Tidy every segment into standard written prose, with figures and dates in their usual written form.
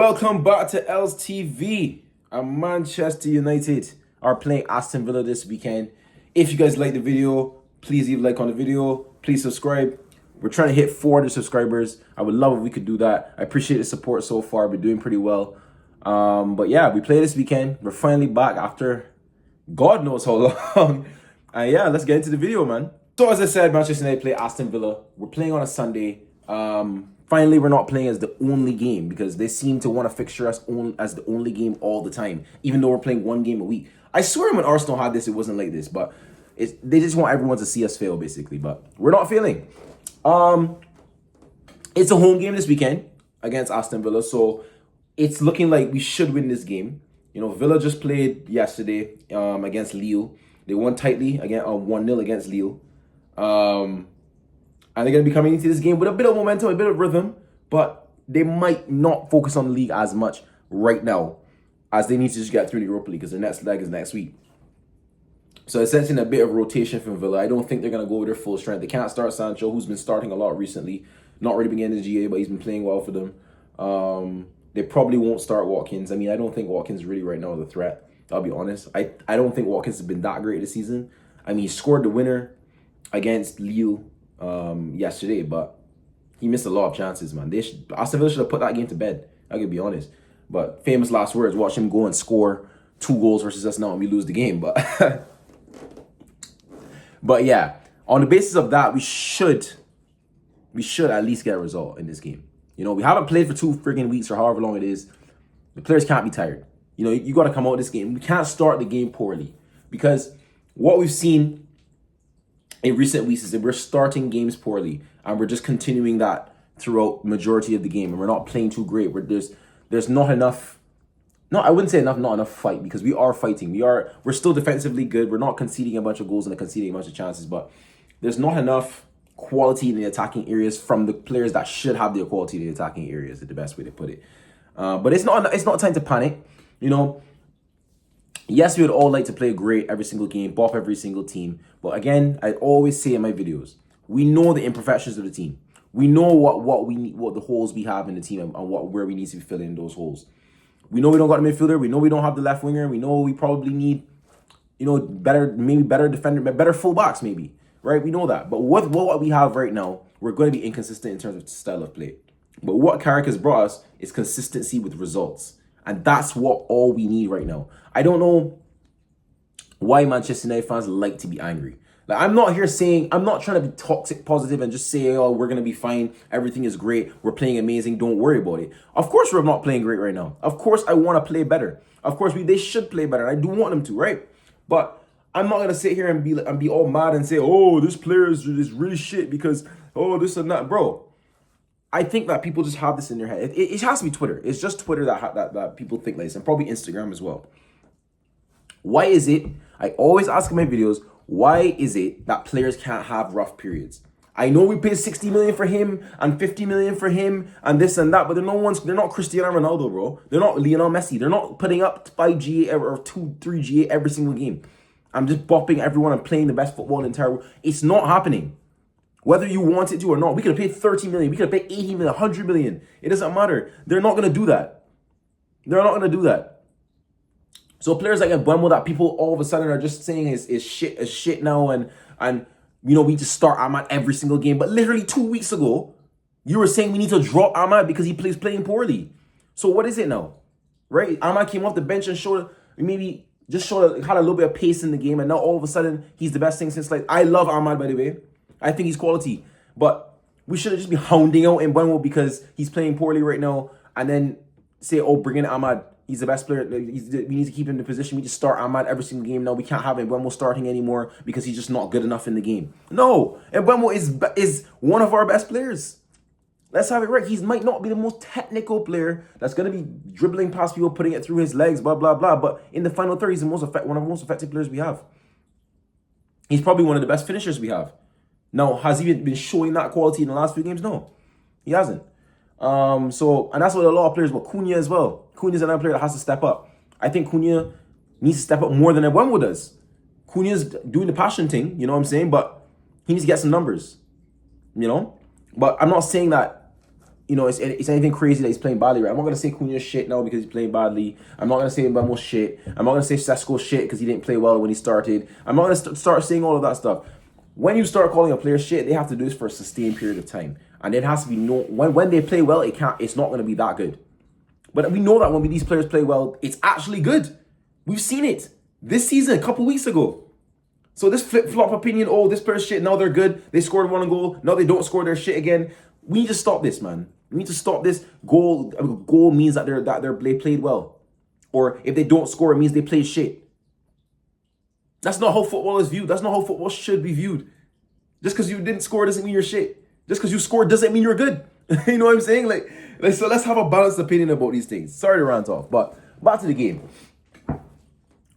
Welcome back to Els TV. And Manchester United are playing Aston Villa this weekend. If you guys like the video, please leave a like on the video. Please subscribe. We're trying to hit 400 subscribers. I would love if we could do that. I appreciate the support so far. We're doing pretty well. But yeah, we play this weekend. We're finally back after God knows how long. And yeah, let's get into the video, man. So as I said, Manchester United play Aston Villa. We're playing on a Sunday. Finally, we're not playing as the only game because they seem to want to fixture us as the only game all the time, even though we're playing one game a week. I swear when Arsenal had this, it wasn't like this, but they just want everyone to see us fail, basically. But we're not failing. It's a home game this weekend against Aston Villa, so it's looking like we should win this game. You know, Villa just played yesterday against Lille. They won tightly again 1-0 against Lille. And they're going to be coming into this game with a bit of momentum, a bit of rhythm, but they might not focus on the league as much right now as they need to just get through the Europa League because their next leg is next week. So essentially a bit of rotation from Villa. I don't think they're going to go with their full strength. They can't start Sancho, who's been starting a lot recently. Not really been getting the GA, but he's been playing well for them. They probably won't start Watkins. I mean, I don't think Watkins really right now is a threat. I'll be honest. I don't think Watkins has been that great this season. I mean, he scored the winner against Lille yesterday, but he missed a lot of chances, man. Aston Villa should have put that game to bed. I could be honest. But famous last words, watch him go and score 2 goals versus us now and we lose the game. But but yeah, on the basis of that, we should at least get a result in this game. You know, we haven't played for 2 freaking weeks or however long it is. The players can't be tired. You know, you got to come out of this game. We can't start the game poorly because what we've seen in recent weeks is that we're starting games poorly and we're just continuing that throughout majority of the game and we're not playing too great. There's not enough. No, I wouldn't say not enough fight because we are fighting. We're still defensively good. We're not conceding a bunch of goals and conceding a bunch of chances, but there's not enough quality in the attacking areas from the players that should have the quality in the attacking areas, is the best way to put it. But it's not time to panic. You know, yes, we would all like to play great every single game, bop every single team. But again, I always say in my videos, we know the imperfections of the team. We know what we need, what the holes we have in the team, and where we need to be filling those holes. We know we don't got a midfielder. We know we don't have the left winger. We know we probably need, you know, better defender, better fullbacks maybe, right? We know that. But what we have right now, we're going to be inconsistent in terms of style of play. But what Carrick has brought us is consistency with results. And that's all we need right now. I don't know why Manchester United fans like to be angry. Like, I'm not trying to be toxic positive and just say, oh, we're going to be fine. Everything is great. We're playing amazing. Don't worry about it. Of course, we're not playing great right now. Of course, I want to play better. Of course, they should play better. I do want them to, right? But I'm not going to sit here and be all mad and say, oh, this player is really shit because, oh, this and that. Bro, I think that people just have this in their head. It has to be Twitter. It's just Twitter that people think like this, and probably Instagram as well. Why is it, I always ask in my videos, why is it that players can't have rough periods? I know we paid 60 million for him and 50 million for him and this and that, but they're not Cristiano Ronaldo, bro. They're not Lionel Messi. They're not putting up 5 GA or 2-3 GA every single game. I'm just bopping everyone and playing the best football in the entire world. It's not happening. Whether you want it to or not, we could have paid 30 million, we could have paid 80 million, 100 million. It doesn't matter. They're not going to do that. They're not going to do that. So players like Mbeumo that people all of a sudden are just saying is shit now and you know, we just start Ahmad every single game. But literally 2 weeks ago, you were saying we need to drop Ahmad because he plays playing poorly. So what is it now? Right? Ahmad came off the bench and had a little bit of pace in the game, and now all of a sudden he's the best thing since I love Ahmad, by the way. I think he's quality. But we shouldn't just be hounding out Mbeumo because he's playing poorly right now and then say, oh, bring in Ahmad. He's the best player. We need to keep him in the position. We just start Ahmad every single game. No, we can't have Mbeumo starting anymore because he's just not good enough in the game. No, Mbeumo is one of our best players. Let's have it right. He might not be the most technical player that's going to be dribbling past people, putting it through his legs, blah, blah, blah. But in the final third, he's one of the most effective players we have. He's probably one of the best finishers we have. Now, has he been showing that quality in the last few games? No, he hasn't. And that's what a lot of players, but Cunha as well. Cunha's another player that has to step up. I think Cunha needs to step up more than Mbeumo does. Cunha's doing the passion thing, you know what I'm saying? But he needs to get some numbers, you know? But I'm not saying that it's anything crazy that he's playing badly, right? I'm not gonna say Cunha's shit now because he's playing badly. I'm not gonna say Mbeumo's shit. I'm not gonna say Sesko shit because he didn't play well when he started. I'm not gonna start saying all of that stuff. When you start calling a player shit, they have to do this for a sustained period of time, and it has to be when they play well, it's not gonna be that good. But we know that when these players play well, it's actually good. We've seen it this season, a couple weeks ago. So this flip-flop opinion, oh, this player's shit, now they're good. They scored one goal, now they don't score their shit again. We need to stop this, man. We need to stop this. Goal means that they played well. Or if they don't score, it means they played shit. That's not how football is viewed. That's not how football should be viewed. Just because you didn't score doesn't mean you're shit. Just because you scored doesn't mean you're good. You know what I'm saying? Like, so let's have a balanced opinion about these things. Sorry to rant off, but back to the game.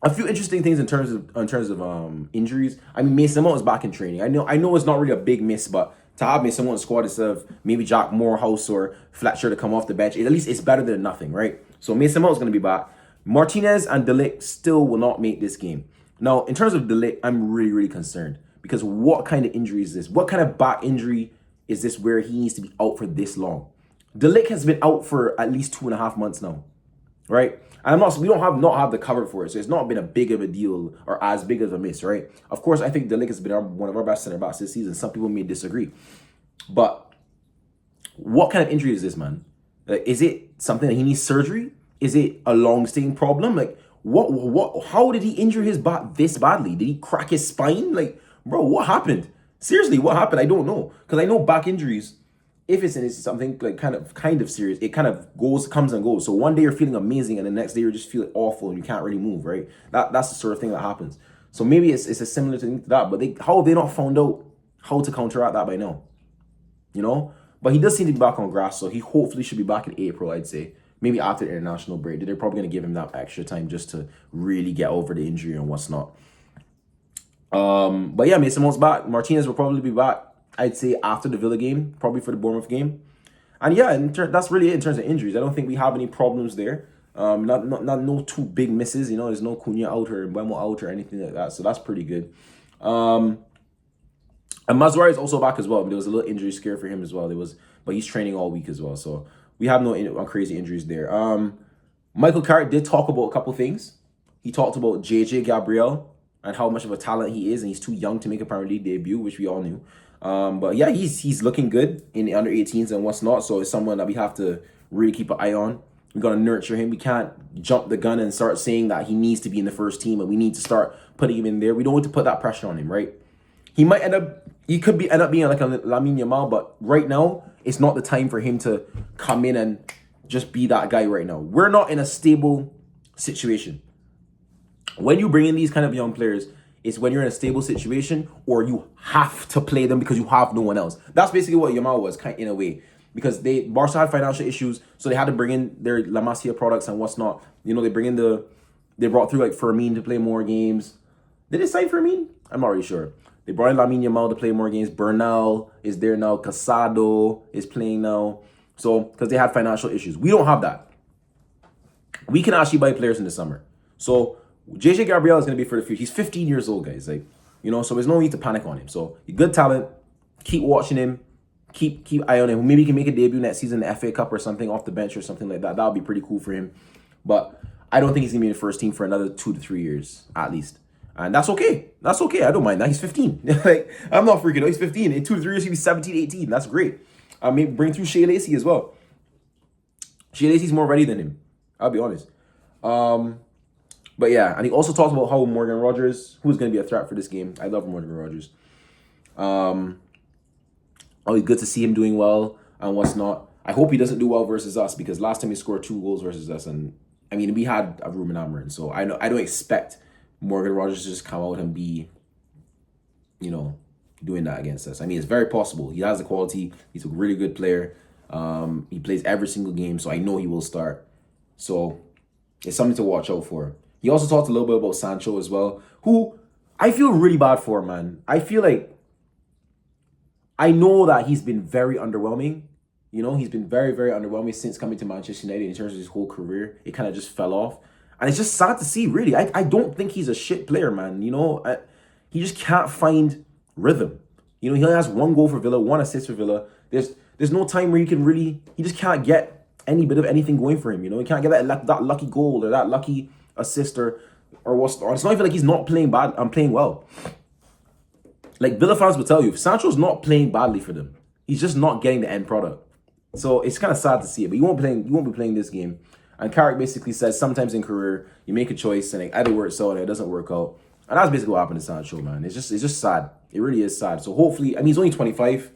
A few interesting things in terms of injuries. I mean, Mason Mount is back in training. I know it's not really a big miss, but to have Mason Mount in the squad instead of maybe Jack Morehouse or Fletcher to come off the bench, at least it's better than nothing, right? So Mason Mount is going to be back. Martinez and De Ligt still will not make this game. Now, in terms of De Ligt, I'm really, really concerned because what kind of injury is this? What kind of back injury is this where he needs to be out for this long? De Ligt has been out for at least 2.5 months now, right? And we don't have the cover for it, so it's not been a big of a deal or as big of a miss, right? Of course, I think De Ligt has been one of our best center backs this season. Some people may disagree, but what kind of injury is this, man? Like, is it something that he needs surgery? Is it a long-staying problem? Like, what? How did he injure his back this badly? Did he crack his spine? Like, bro, what happened? Seriously, what happened? I don't know, because I know back injuries, if it's something like kind of serious, it kind of comes and goes. So one day you're feeling amazing, and the next day you're just feeling awful, and you can't really move, right? That's the sort of thing that happens. So maybe it's a similar thing to that. But how have they not found out how to counteract that by now? You know. But he does seem to be back on grass, so he hopefully should be back in April, I'd say. Maybe after the international break. They're probably going to give him that extra time just to really get over the injury and what's not. But yeah, Mason Mount's back. Martinez will probably be back, I'd say, after the Villa game, probably for the Bournemouth game. And yeah, that's really it in terms of injuries. I don't think we have any problems there. No two big misses. You know, there's no Cunha out or Mbeumo out or anything like that. So that's pretty good. And Mazraoui is also back as well. There was a little injury scare for him as well. But he's training all week as well. So we have no crazy injuries there. Michael Carrick did talk about a couple things. He talked about JJ Gabriel and how much of a talent he is, and he's too young to make a Premier League debut, which we all knew. But yeah, he's looking good in the under 18s and what's not. So it's someone that we have to really keep an eye on. We got to nurture him. We can't jump the gun and start saying that he needs to be in the first team and we need to start putting him in there. We don't want to put that pressure on him, right? He could end up being like a Lamine Yamal, but right now it's not the time for him to come in and just be that guy right now. We're not in a stable situation. When you bring in these kind of young players, it's when you're in a stable situation or you have to play them because you have no one else. That's basically what Yamal was, in a way. Because Barca had financial issues, so they had to bring in their La Masia products and what's not. You know, they brought through like Fermin to play more games. Did they sign Fermin? I'm not really sure. They brought in Lamine Yamal to play more games. Bernal is there now. Casado is playing now. So, because they had financial issues. We don't have that. We can actually buy players in the summer. So, JJ Gabriel is going to be for the future. He's 15 years old, guys. Like, you know, so there's no need to panic on him. So, good talent. Keep watching him. Keep eye on him. Maybe he can make a debut next season in the FA Cup or something off the bench or something like that. That would be pretty cool for him. But I don't think he's going to be in the first team for another 2 to 3 years, at least. And that's okay. That's okay. I don't mind that. He's 15. Like, I'm not freaking out. He's 15. In 2 to 3 years, he'll be 17, 18. That's great. Maybe bring through Shea Lacey as well. Shea Lacey's more ready than him. I'll be honest. But yeah, and he also talked about how Morgan Rogers, who's going to be a threat for this game. I love Morgan Rogers. Always good to see him doing well and what's not. I hope he doesn't do well versus us because last time he scored 2 goals versus us, and I mean we had a Ruben Amorim, so I don't expect Morgan Rogers to just come out and be, you know, doing that against us. I mean, it's very possible. He has the quality. He's a really good player. He plays every single game, so I know he will start. So it's something to watch out for. He also talked a little bit about Sancho as well, who I feel really bad for, man. I feel like I know that he's been very underwhelming. You know, he's been very, very underwhelming since coming to Manchester United in terms of his whole career. It kind of just fell off. And it's just sad to see, really. I don't think he's a shit player, man. You know, he just can't find rhythm. You know, he only has 1 goal for Villa, 1 assist for Villa. There's no time where he just can't get any bit of anything going for him. You know, he can't get that lucky goal or that lucky assist or what's. Or it's not even like he's not playing bad. I'm playing well. Like Villa fans will tell you, Sancho's not playing badly for them. He's just not getting the end product. So it's kind of sad to see it. But you won't be playing this game. And Carrick basically says sometimes in career you make a choice and it either works out or it doesn't work out. And that's basically what happened to Sancho, man. It's just sad. It really is sad. So hopefully, I mean, he's only 25.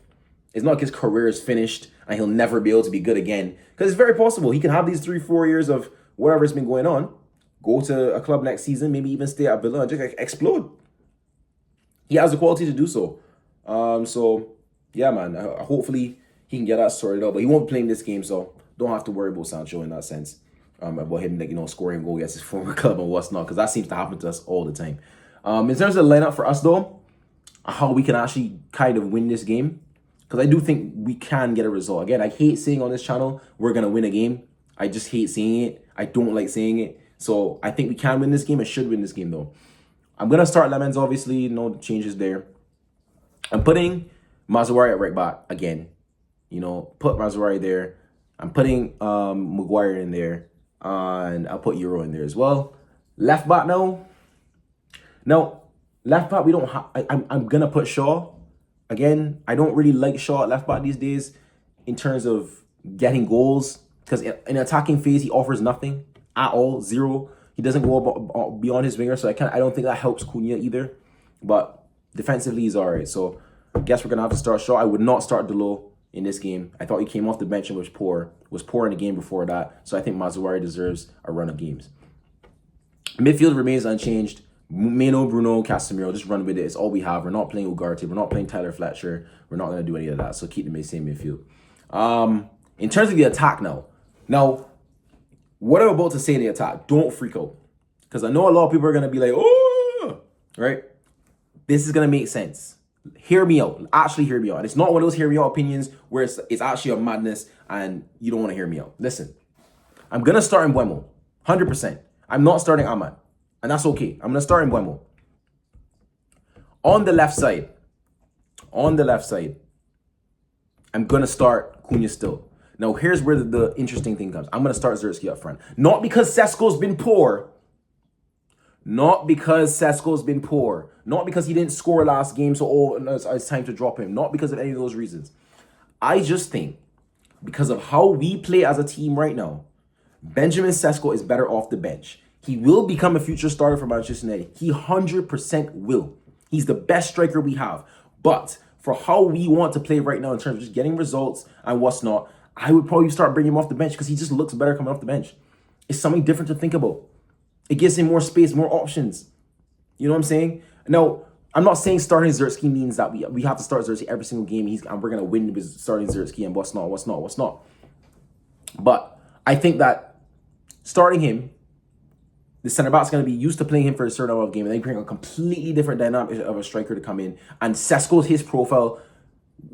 It's not like his career is finished and he'll never be able to be good again. Because it's very possible he can have these 3-4 years of whatever's been going on, go to a club next season, maybe even stay at Villa and just explode. He has the quality to do so. So yeah, man. Hopefully he can get that sorted out. But he won't be playing this game, so don't have to worry about Sancho in that sense. About him, like, you know, scoring a goal against his former club and what's not, because that seems to happen to us all the time. In terms of the lineup for us, though, how we can actually kind of win this game, because I do think we can get a result. Again, I hate saying on this channel we're gonna win a game. I just hate saying it. I don't like saying it. So I think we can win this game. I should win this game, though. I'm gonna start Lemons, obviously. No changes there. I'm putting Mazuari at right back again. You know, put Mazuari there. I'm putting Maguire in there. And I'll put Euro in there as well. Left back now. No, left back we don't have. I'm gonna put Shaw. Again, I don't really like Shaw at left back these days in terms of getting goals, because in attacking phase he offers nothing at all, zero. He doesn't go beyond his winger, so I don't think that helps Cunha either. But defensively he's alright. So I guess we're gonna have to start Shaw. I would not start Delo in this game. I thought he came off the bench and was poor in the game before that. So I think Mazuari deserves a run of games. Midfield remains unchanged. Meno, Bruno, Casemiro, just run with it. It's all we have. We're not playing Ugarte. We're not playing Tyler Fletcher. We're not going to do any of that. So keep the same midfield. In terms of the attack now. Now, what I'm about to say in the attack, don't freak out. Because I know a lot of people are going to be like, oh, right? This is going to make sense. Hear me out. Actually hear me out. And it's not one of those hear me out opinions where it's actually a madness and you don't want to hear me out. Listen, I'm going to start in Buemo. 100%. I'm not starting Ahmad. And that's okay. I'm going to start in Buemo. On the left side, I'm going to start Cunha still. Now, here's where the interesting thing comes. I'm going to start Zerski up front. Not because Sesko's been poor. Not because he didn't score last game, so it's time to drop him. Not because of any of those reasons. I just think because of how we play as a team right now, Benjamin Sesko is better off the bench. He will become a future starter for Manchester United. He 100% will. He's the best striker we have. But for how we want to play right now in terms of just getting results and what's not, I would probably start bringing him off the bench because he just looks better coming off the bench. It's something different to think about. It gives him more space, more options. You know what I'm saying? Now, I'm not saying starting Zerski means that we have to start Zerski every single game and we're going to win with starting Zerski and what's not. But I think that starting him, the centre back's going to be used to playing him for a certain amount of game, and then bring a completely different dynamic of a striker to come in. And Sesko's his profile.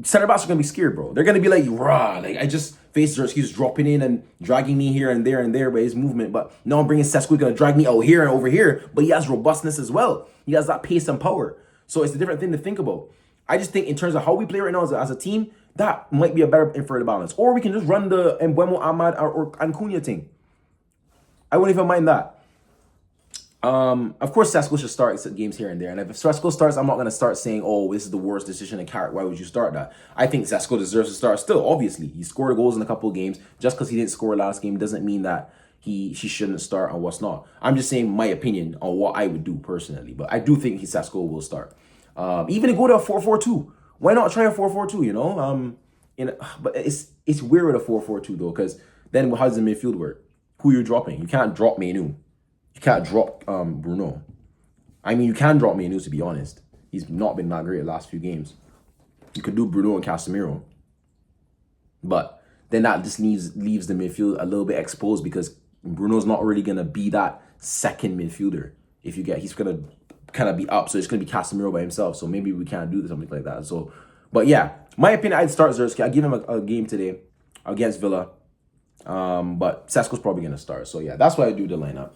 Centre backs are going to be scared, bro. They're going to be like, rah, like I just faced Zerski, he's dropping in and dragging me here and there by his movement. But now I'm bringing Sesko, going to drag me out here and over here. But he has robustness as well. He has that pace and power. So it's a different thing to think about. I just think in terms of how we play right now as a team, that might be a better inverted balance. Or we can just run the Mbeumo, Ahmad, and Cunha thing. I wouldn't even mind that. Of course, Sesko should start games here and there. And if Sesko starts, I'm not going to start saying, oh, this is the worst decision in Carrick. Why would you start that? I think Sesko deserves to start still, obviously. He scored goals in a couple of games. Just because he didn't score last game doesn't mean that she shouldn't start and what's not. I'm just saying my opinion on what I would do personally. But I do think Sesko will start. Even to go to a 4-4-2. Why not try a 4-4-2, you know? But it's weird with a 4-4-2, though, because then how does the midfield work? Who you're dropping? You can't drop Menu. You can't drop Bruno. I mean, you can drop Menu, to be honest. He's not been that great the last few games. You could do Bruno and Casemiro. But then that just leaves the midfield a little bit exposed because Bruno's not really going to be that second midfielder. He's going to kind of be up, so it's going to be Casemiro by himself. So maybe we can't do something like that. So, but yeah, my opinion, I'd start Zerski. I'd give him a game today against Villa. But Sesko's probably going to start. So yeah, that's why I do the lineup.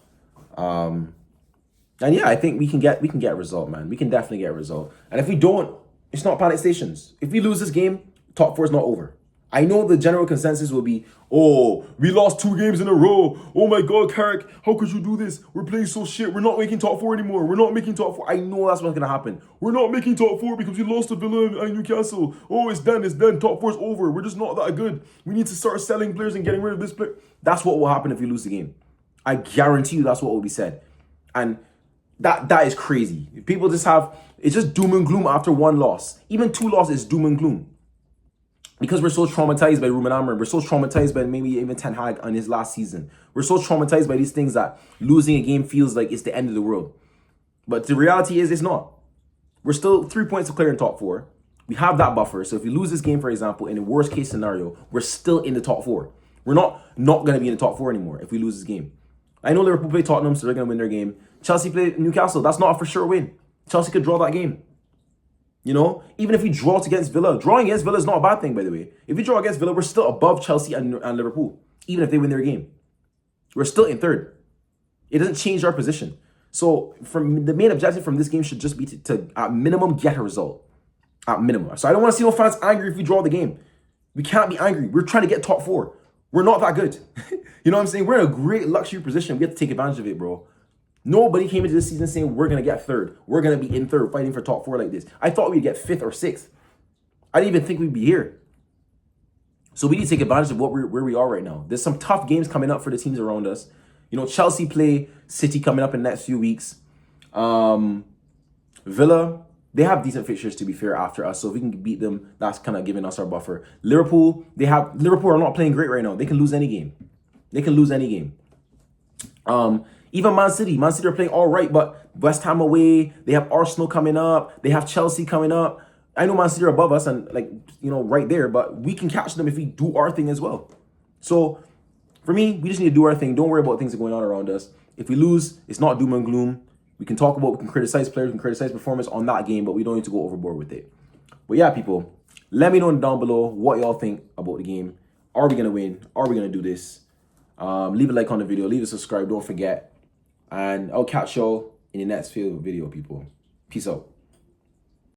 And yeah, I think we can get a result, man. We can definitely get a result. And if we don't, it's not panic stations. If we lose this game, top four is not over. I know the general consensus will be, oh, we lost 2 games in a row. Oh my God, Carrick, how could you do this? We're playing so shit. We're not making top 4 anymore. We're not making top 4. I know that's what's going to happen. We're not making top 4 because we lost to Villa and Newcastle. Oh, it's done. It's done. Top 4's over. We're just not that good. We need to start selling players and getting rid of this player. That's what will happen if we lose the game. I guarantee you that's what will be said. And that is crazy. People just have, it's just doom and gloom after 1 loss. Even 2 losses is doom and gloom. Because we're so traumatized by Ruben Amorim, we're so traumatized by maybe even Ten Hag on his last season. We're so traumatized by these things that losing a game feels like it's the end of the world. But the reality is it's not. We're still 3 points to clear in top 4. We have that buffer. So if we lose this game, for example, in a worst case scenario, we're still in the top 4. We're not going to be in the top 4 anymore if we lose this game. I know Liverpool play Tottenham, so they're going to win their game. Chelsea play Newcastle. That's not a for sure win. Chelsea could draw that game. You know, even if we draw against Villa, drawing against Villa is not a bad thing, by the way. If we draw against Villa, we're still above Chelsea and Liverpool, even if they win their game. We're still in 3rd. It doesn't change our position. So from the main objective from this game should just be to at minimum, get a result. At minimum. So I don't want to see no fans angry if we draw the game. We can't be angry. We're trying to get top 4. We're not that good. You know what I'm saying? We're in a great luxury position. We have to take advantage of it, bro. Nobody came into this season saying we're going to get 3rd. We're going to be in 3rd fighting for top 4 like this. I thought we'd get 5th or 6th. I didn't even think we'd be here. So we need to take advantage of where we are right now. There's some tough games coming up for the teams around us. You know, Chelsea play City coming up in the next few weeks. Villa, they have decent fixtures to be fair after us. So if we can beat them, that's kind of giving us our buffer. Liverpool are not playing great right now. They can lose any game. They can lose any game. Even Man City are playing all right, but West Ham away, they have Arsenal coming up, they have Chelsea coming up. I know Man City are above us and right there, but we can catch them if we do our thing as well. So for me, we just need to do our thing. Don't worry about things that are going on around us. If we lose, it's not doom and gloom. We can criticize players, we can criticize performance on that game, but we don't need to go overboard with it. But yeah, people, let me know down below what y'all think about the game. Are we going to win? Are we going to do this? Leave a like on the video, leave a subscribe, don't forget. And I'll catch y'all in the next video, people. Peace out.